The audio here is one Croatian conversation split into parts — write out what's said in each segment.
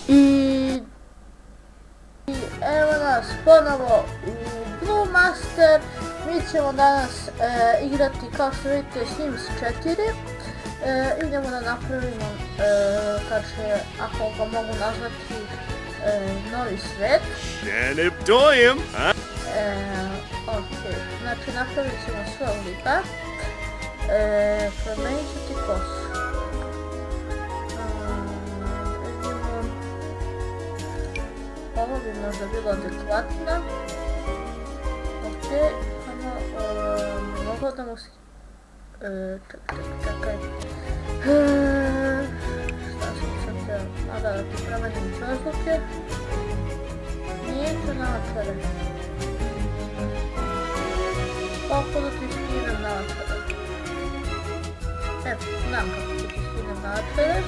I evo nas ponovo u Brewmaster. Mi ćemo danas igrati, kao što vidite, Sims 4. Idemo da napravimo, ako ga mogu nazvati, novi svet. Ok, znači napravit ćemo svoj lika. Promenit ću ti kosu. Ovo bi možda bilo adekvatno. Ok, mogu da mu... Čekaj. Šta sam sad htjela? Da ti promenim čozluke. Nije to naočare. Kako da ti skinem naočare? Evo, znam kako da ti skinem naočare.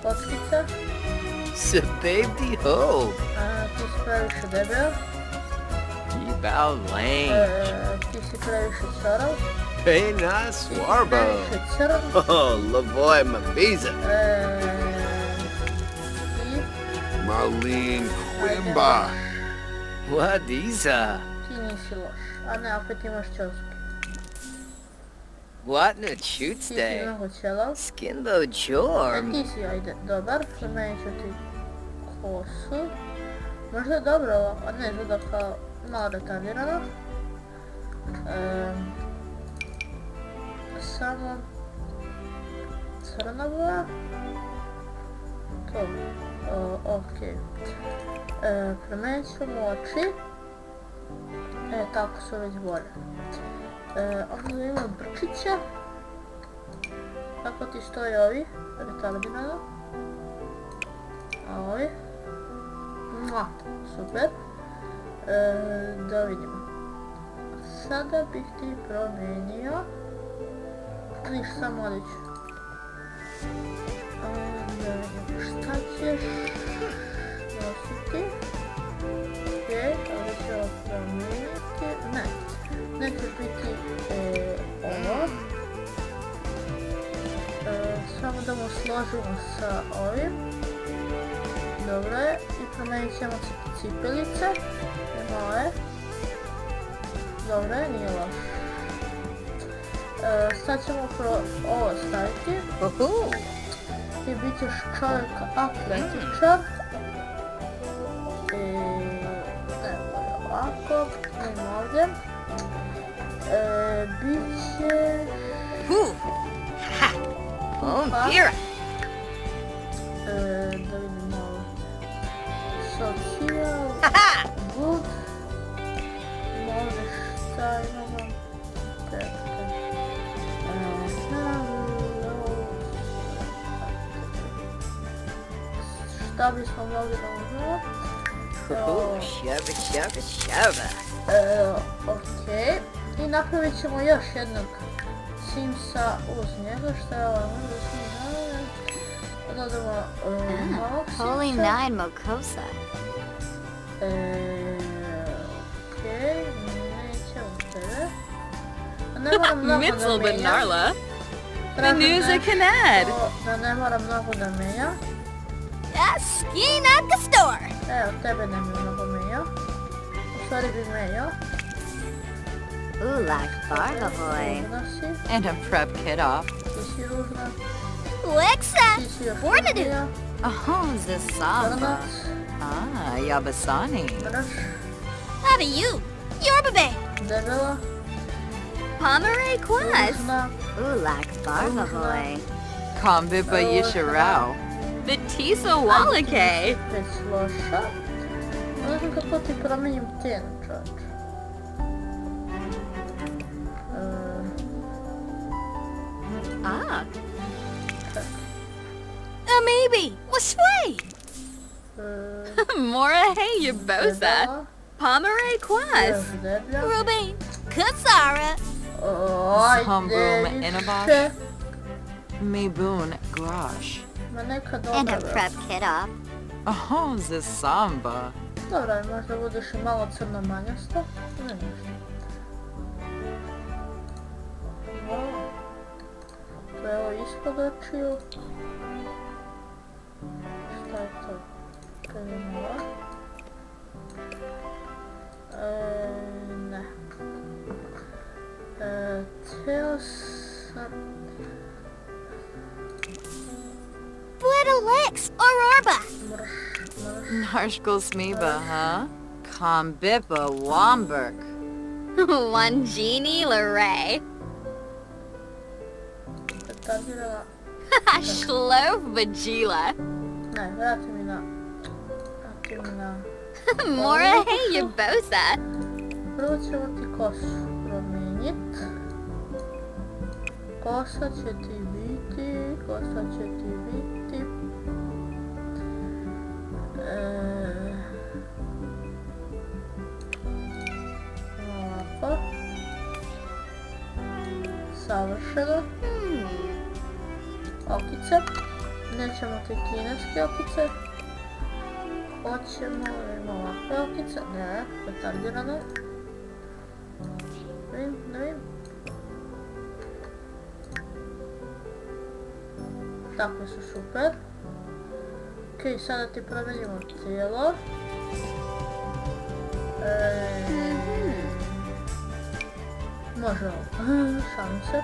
Kockica. Sababdi ho. Ti si previše debel. Bao lane. Ti si previše čarav. Hey, na swarbo. Previše crn. Oh, Lavoy Mabiza. Ti. Marlene Quimba. What is Ti nisi loš. A ne, opet imaš čoske. What no shoots Ti si day? mnogo ćelav. Skimbo jorm. Ti si, ajde, dobar. Promenit ću ti kosu. Možda je dobro ovo, a ne, izgleda kao malo retardirano. Samo crna boja. To, ok. Promenit ćemo oči. Tako su već bolje. Onda imamo brčića. Kako ti stoje ovi? Retardirano. A ovi? Super. Da vidimo. Sada bih ti promenio. Ništa, samo odiću. Da vidimo šta ćeš nositi. Ok, ovdje ću ovo promeniti. Ne, neće biti ovo. Samo da mu složimo sa ovim. Dobro je, i promenit ćemo cipelice, male. Dobro je, nije loš. Sad ćemo ovo staviti. Ti bit ćeš čovjek atletičar. Evo ovako, idemo ovdje. Bit ćeš... Mira. Da vidimo ovo. Social, good. Ovdje šta imamo? Šta bismo mogli da uzmemo? Shava. Ok. I napravit ćemo još jednog Simsa uz njega. Šta je ovo? Dodamo novog Simsa. Holy Nine Mokosa. Okej, nećemo tebe. Ne moram mnogo da Mitzel menjam. Benarla. Tražim Benuza nešto Kanad. Da ne moram mnogo da menjam. Skiing at the store. Evo, tebe ne bi mnogo menjao. U stvari bi menjao. Ulak Barbahoy. Ružna si, And a prep kit off. ti si ružna, Lexa. ti si još Bornadu. ružnija. Oh, Zasamba. Crnac, Ah, Yabasani. mrš, How do you? Yorbabe. debela, Pomeray Quas. ružna, Ulak Barbahoy. Kambi Bayisharao. Batisa Wallake. već loša. Ne znam kako ti promijenim tijenu, čovječ. Ah. Maybe. Wasway. Mora Hey Yabosa. Debela, Pomeray Quas. još deblja. Ruby. Kasara. Zambum Ajde, Inabash. više. Mayboon Grosh. Ma neka And dobra, a bre. prep kit off. Oh, Zasamba. Dobra, možda budeš i malo crno manjasta. Ne ništa. To je ovo ispod očiju. je to. Kad imamo ovo. Ne. Teo sam... Little Lex, Aurora. Mrš. Narshkul Smiba, huh? Kombipa Womberg. One genie, Lorray. Detalirala. Shlove Bajila. Ne, vrati mi na... Mora, hey, you bosa. Prvo ćemo ti kosu promijenit. Kosa će ti biti... Ovako. Savršeno. Okice. Nećemo ti kineske okice. Hoćemo ovakve okice. Ne, retardirane. Ne vidim. Takve su super. Okej, sada ti promijenimo tijelo. Može ovo. Šalim se.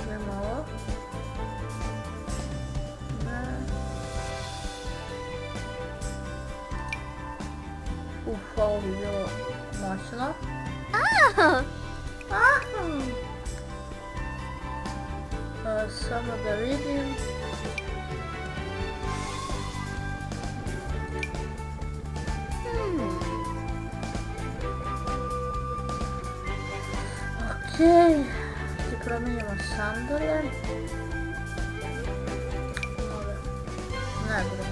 Idemo ovo. Ne. Ovo bi bilo moćno. Oh, Samo da vidim. Okej, ti promijenimo sandale. Ne bre.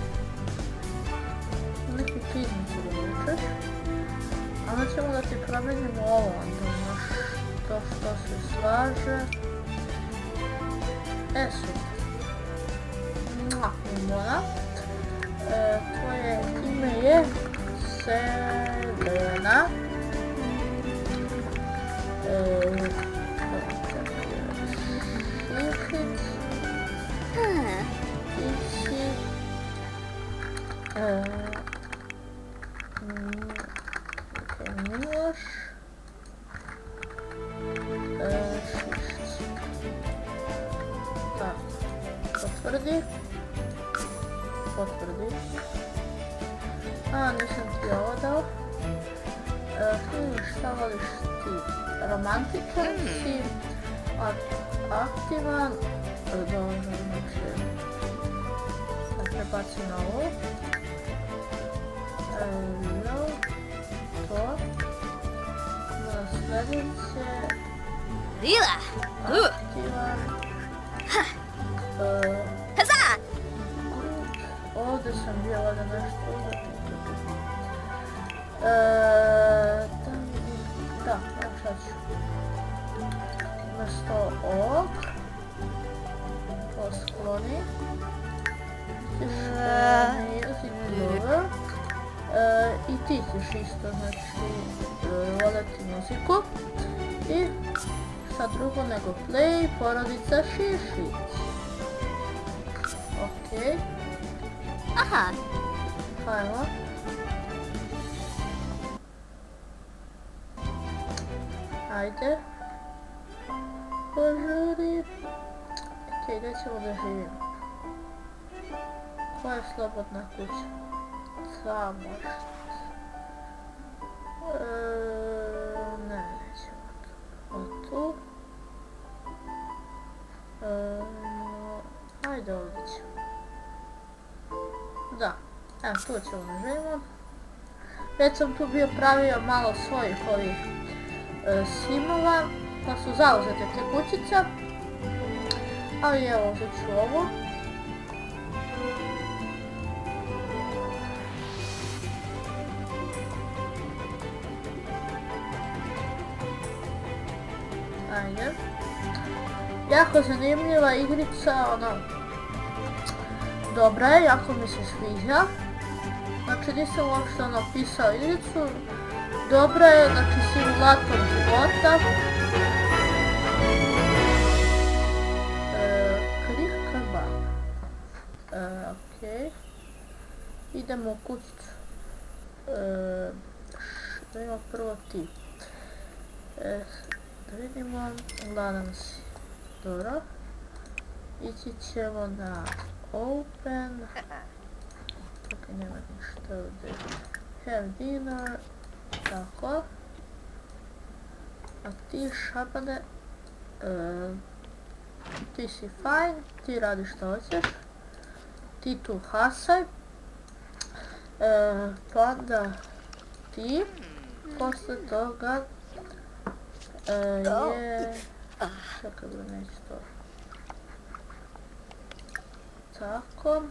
Neki kiznicu da vučeš. Onda ćemo da ti promijenimo ovo, onda to što se slaže. Super. Mona. Tvoje ime je Selena. Šišić. Ti si... Miloš. Šišić. Tak. Potvrdi. Nisam ti ovo dao. Šta voliš ti? Romantičan si? Aktivan? Dobro, znači... Da prebacim na ovo. To. Na sljedeće... Lila. Aktivan. Huzzah! Ovdje sam bila da nešto da, šta ću. Umjesto ovog to skloni. I ti ćeš isto, znači, voljeti muziku. I šta drugo nego play, porodica Šišić. Okej. Aha. Hajmo. Ajde. Požuri. Okej, gdje ćemo da živimo? Koja je slobodna kuća? Samošt. Ne, nećemo tu. Tu. Ajde, ovdje ćemo. Da, evo tu ćemo da živimo. Već sam tu bio pravio malo svojih ovih simova, pa su zauzete te kućice. Ali evo, uzet ću ovu. Ajde. Jako zanimljiva igrica, ono... Dobra je, jako mi se sviđa. Znači nisam uopšte napisao igricu. Dobra je, znači simulator života. idemo u kućicu. Da imamo prvo ti. Da vidimo, gledam si. Dobro. Ići ćemo na open. Čekaj, nema ništa ovdje. Have dinner. Tako. A ti šabane, ti si fajn, ti radiš što hoćeš, ti tu hasaj, pa onda ti, posle toga je, čekaj da neće to, tako,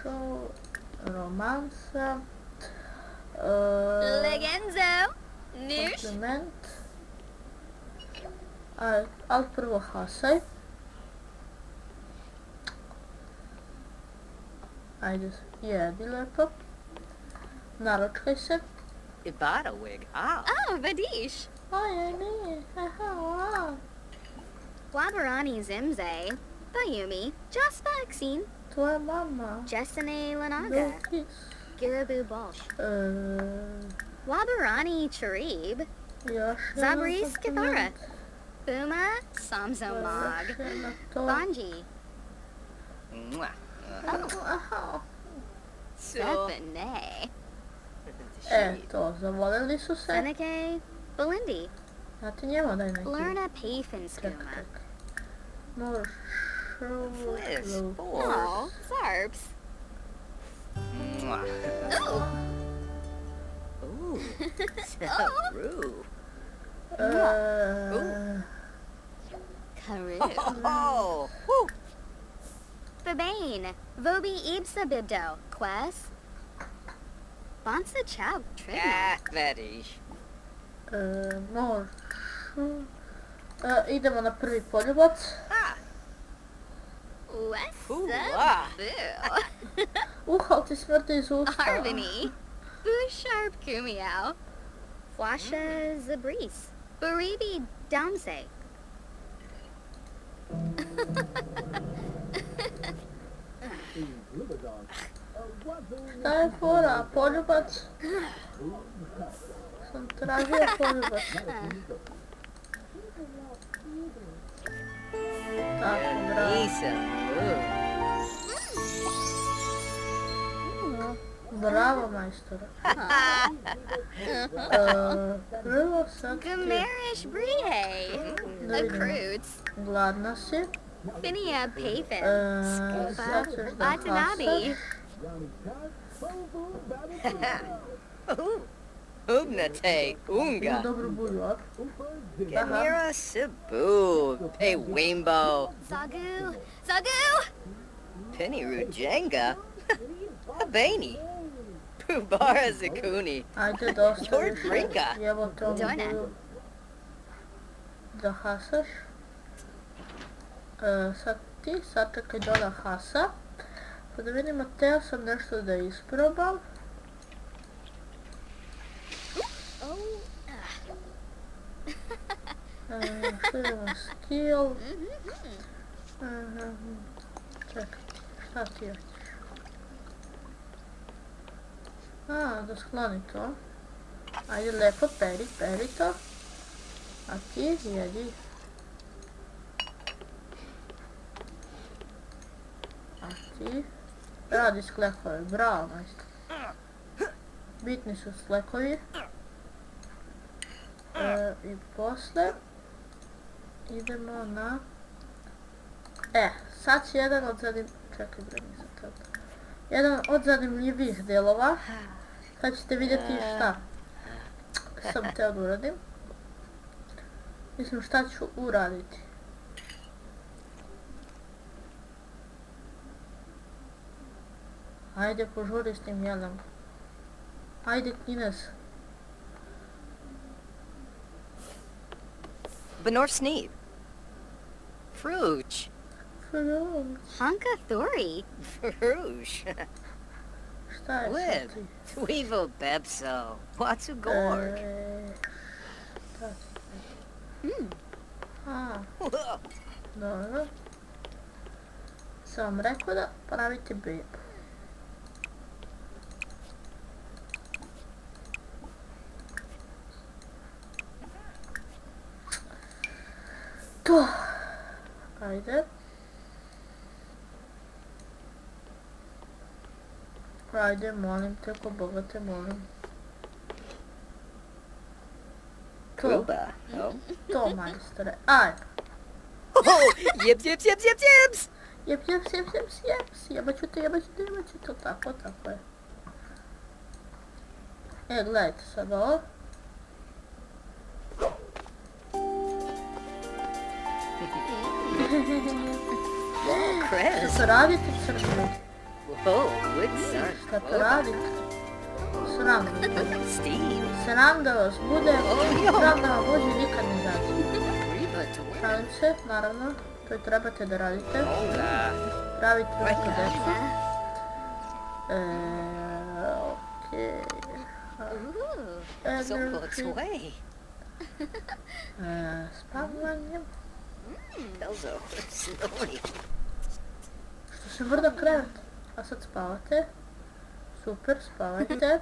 show, romansa, Legenzo. Noosh. kompliment, ali prvo hasaj. Ajde, jedi lepo. Naručkaj se. Ibada wig. Ah. Oh, Vadish. Aj, nije. Aha, Wabarani Zimze. Bayumi. Jaspa Exine. tvoja mama. Jessene Lanaga. Dokis. Girabu Bolsh. Wabarani Charib. Još Zabris jedan Kithara. kompliment. Buma Samzo Mag. Još jedna to. Banji. Mwah. Aha. So. Sepene. Eto, zavolili su se. Seneca. Belindi. A ti njemu daj neki. Lerna Čekaj, Payfinskuma. čekaj. More show. Fliss. low Four. Oh, Zarbs. Mwah. Ooh. Ooh. Saru. Karu. Oh. Woo. Babane. Vobi Ibsa Bibdo. Quest. Bonsa Chow. Tridna. Ah, Vadish. More show. Idemo na prvi poljubac. Ah. West. Ooh, Boo. Ali ti smrti iz usta. Harvini. Boo Sharp Kumiao. Flasha Zabris. Baribi Damse. Šta je fora? Poljubac? Sam tražio poljubac. Tako, bravo. Lisa. Ooh. Bravo, majstore. Prvo sad ti Gamerish Brihe. da vidimo. Accruits. Gladna si. Finia Payfin. Sad ćeš da Watanabe. hasaš. Ooh. Ubnate. Ima Unga. dobru bulju, a? Gamira Cebu. Pay Wimbo. Zagu. Zagu. Penny Rujenga. Habani. Pubara Zakuni. Ajde da ostaviš. Your drinka. Evo te ovu Dojna. bulju. Da hasaš. Sad ti, sad čekaj da ona hasa. Pa da vidimo, teo sam nešto da isprobam. Oh. Što idemo, skill. Čekaj, šta ti hoćeš? Da skloni to. Ajde lepo, peri to. A ti jedi. A ti radi sklekove, bravo majstor. Bitni su sklekovi. I posle idemo na... sad će jedan od čekaj bre, nisam tad. Jedan od zanimljivih delova. Sad ćete vidjeti šta sam teo da uradim. Mislim šta ću uraditi. Ajde požuri s tim jelom. Ajde Kinez. Benor Sneed. Fruch. Fruć. Honka Thori. Fruch. Šta je Lib. sad ti? Tweevo Bebso. Watsu Gorg. Šta ti? Dobro. Sam vam rekao da pravite bebu. to. Ajde. Ajde, molim te, ko Boga te molim. To, Cuba. Oh. to majstore. Ajde. Oh, yips, yips, yips, yips, yips! Jeps. Jebaću te, to tako je. Gledajte sad ovo. Whoa, Šta Chris. to radite, crni? Whoa, good son. Šta to radite? Sram da vas bude. Steve. Sram da vas bude. Sram da vam bude nikad ne zađe. Reba to win. Šalim se, naravno. To i trebate da radite. Hola. Pravite Right. ruku decu. Yeah. Okej. Ooh. So what's Energy. way? Spavljanje. Elzo, slowly. Što se vrda krevet. A sad spavate. Super, spavajte.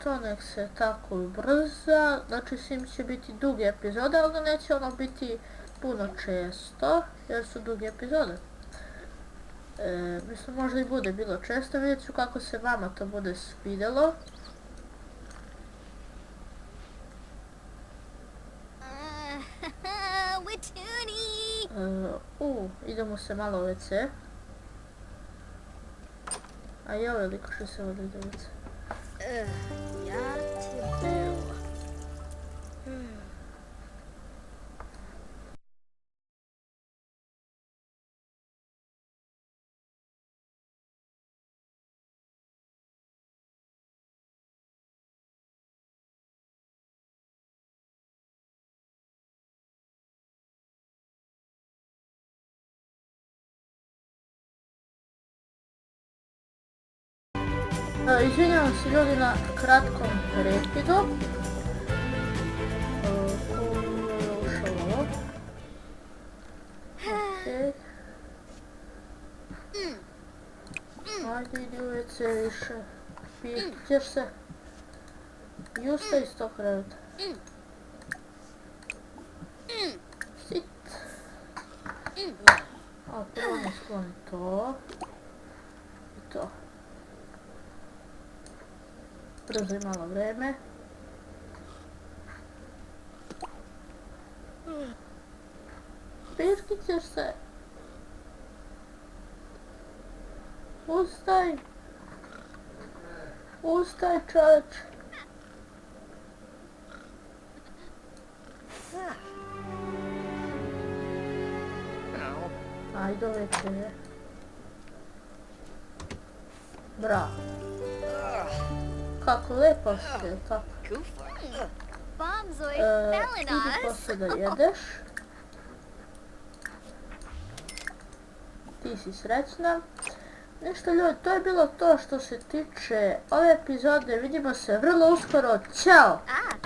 To nek se tako ubrza. Znači svim će biti duge epizode, ali da neće ono biti puno često, jer su duge epizode. Mislim možda i bude bilo često, vidjet ću kako se vama to bude svidjelo. Wituni! Idemo se malo u WC. A je ovaj liko što se vodi do WC. Ja to do. Izvinjavam se ljudi na kratkom prekidu. Ušao ovo. Okej. Ajde, idi u WC više. Ćeš se. I ustaj iz tog kreveta. Sit. A prvo mi skloni to. I to. Brzo i malo vreme. Piški ćeš se. Ustaj. Ustaj, čoveč. Oh. Ajde već je. Bravo. Kako lepo si je, tako. Goofa. Bombzoid Idi Felinas! posle da jedeš. Ti si srećna. Ništa ljudi, to je bilo to što se tiče ove epizode. Vidimo se vrlo uskoro. Ćao! Ah,